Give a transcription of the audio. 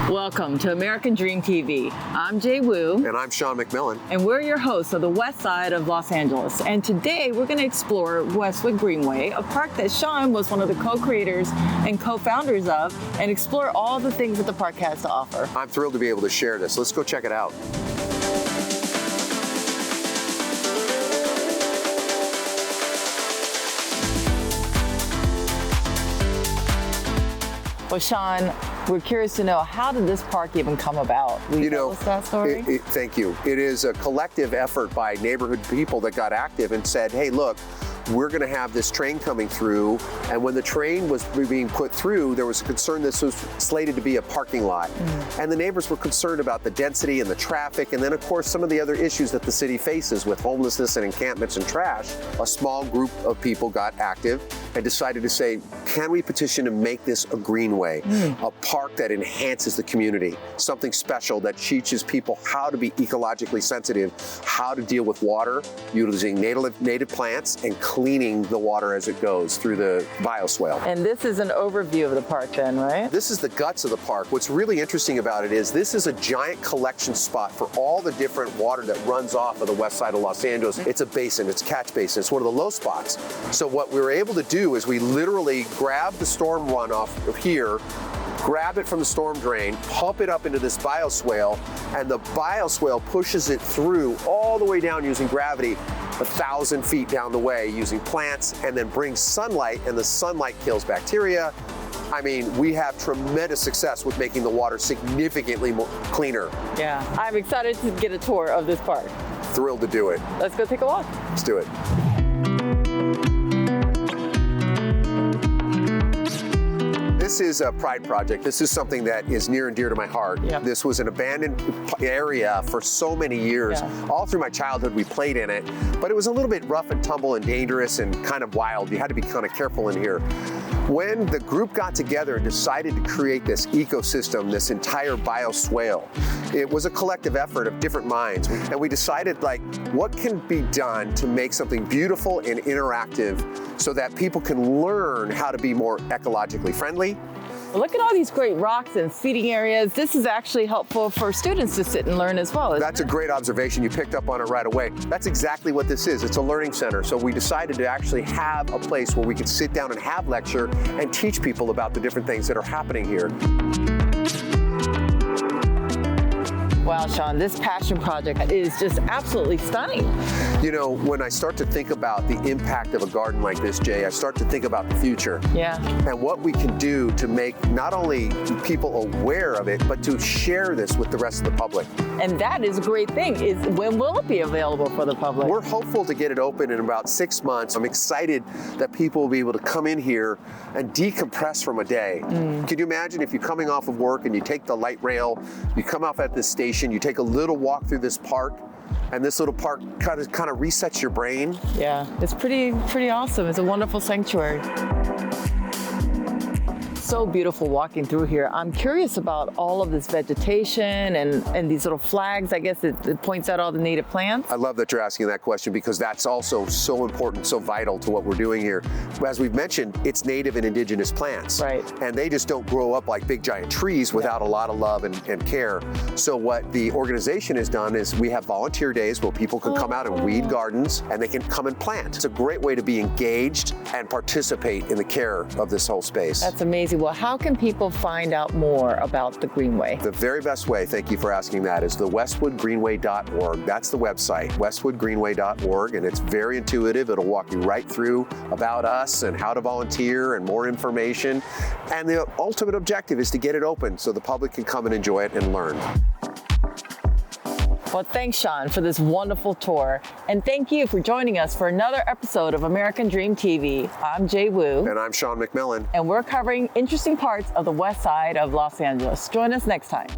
Welcome to American Dream TV. I'm Jae Wu. And I'm Sean Mcmillan. And we're your hosts of the west side of Los Angeles. And today we're going to explore Westwood Greenway, a park that Sean was one of the co-creators and co-founders of, and explore all the things that the park has to offer. I'm thrilled to be able to share this. Let's go check it out. Well, Sean, we're curious to know, how did this park even come about? Will you tell us that story? Thank you. It is a collective effort by neighborhood people that got active and said, hey, look, we're going to have this train coming through. And when the train was being put through, there was a concern this was slated to be a parking lot. And the neighbors were concerned about the density and the traffic. And then, of course, some of the other issues that the city faces with homelessness and encampments and trash. A small group of people got active and decided to say, can we petition to make this a greenway, a park that enhances the community, something special that teaches people how to be ecologically sensitive, how to deal with water, using native plants, and cleaning the water as it goes through the bioswale. And this is an overview of the park then, right? This is the guts of the park. What's really interesting about it is this is a giant collection spot for all the different water that runs off of the west side of Los Angeles. It's a basin, it's a catch basin, it's one of the low spots. So what we were able to do is we literally grab the storm runoff of here, grab it from the storm drain, pump it up into this bioswale, and the bioswale pushes it through all the way down using gravity 1,000 feet down the way using plants, and then brings sunlight, and the sunlight kills bacteria. I mean, we have tremendous success with making the water significantly more cleaner. Yeah, I'm excited to get a tour of this park. Thrilled to do it. Let's go take a walk. Let's do it. This is a pride project. This is something that is near and dear to my heart. Yeah. This was an abandoned area for so many years. Yeah. All through my childhood, we played in it, but it was a little bit rough and tumble and dangerous and kind of wild. You had to be kind of careful in here. When the group got together and decided to create this ecosystem, this entire bioswale, it was a collective effort of different minds. And we decided, like, what can be done to make something beautiful and interactive so that people can learn how to be more ecologically friendly. Look at all these great rocks and seating areas. This is actually helpful for students to sit and learn as well, isn't That's a great observation. You picked up on it right away. That's exactly what this is. It's a learning center. So we decided to actually have a place where we could sit down and have lecture and teach people about the different things that are happening here. Wow, Sean, this passion project is just absolutely stunning. You know, when I start to think about the impact of a garden like this, Jay, I start to think about the future. Yeah. And what we can do to make not only people aware of it, but to share this with the rest of the public. And that is a great thing. Is when will it be available for the public? We're hopeful to get it open in about 6 months. I'm excited that people will be able to come in here and decompress from a day. Can you imagine if you're coming off of work and you take the light rail, you come off at this station, you take a little walk through this park, and this little park kind of resets your brain? Yeah, it's pretty awesome. It's a wonderful sanctuary. So beautiful walking through here. I'm curious about all of this vegetation and these little flags. I guess it points out all the native plants. I love that you're asking that question because that's also so important, so vital to what we're doing here. As we've mentioned, it's native and indigenous plants. Right. And they just don't grow up like big giant trees without a lot of love and care. So what the organization has done is we have volunteer days where people can come out and weed gardens and they can come and plant. It's a great way to be engaged and participate in the care of this whole space. That's amazing. Well, how can people find out more about the Greenway? The very best way, thank you for asking that, is the westwoodgreenway.org. That's the website, westwoodgreenway.org, and it's very intuitive. It'll walk you right through about us and how to volunteer and more information. And the ultimate objective is to get it open so the public can come and enjoy it and learn. Well, thanks, Sean, for this wonderful tour. And thank you for joining us for another episode of American Dream TV. I'm Jae Wu. And I'm Sean Mcmillan. And we're covering interesting parts of the west side of Los Angeles. Join us next time.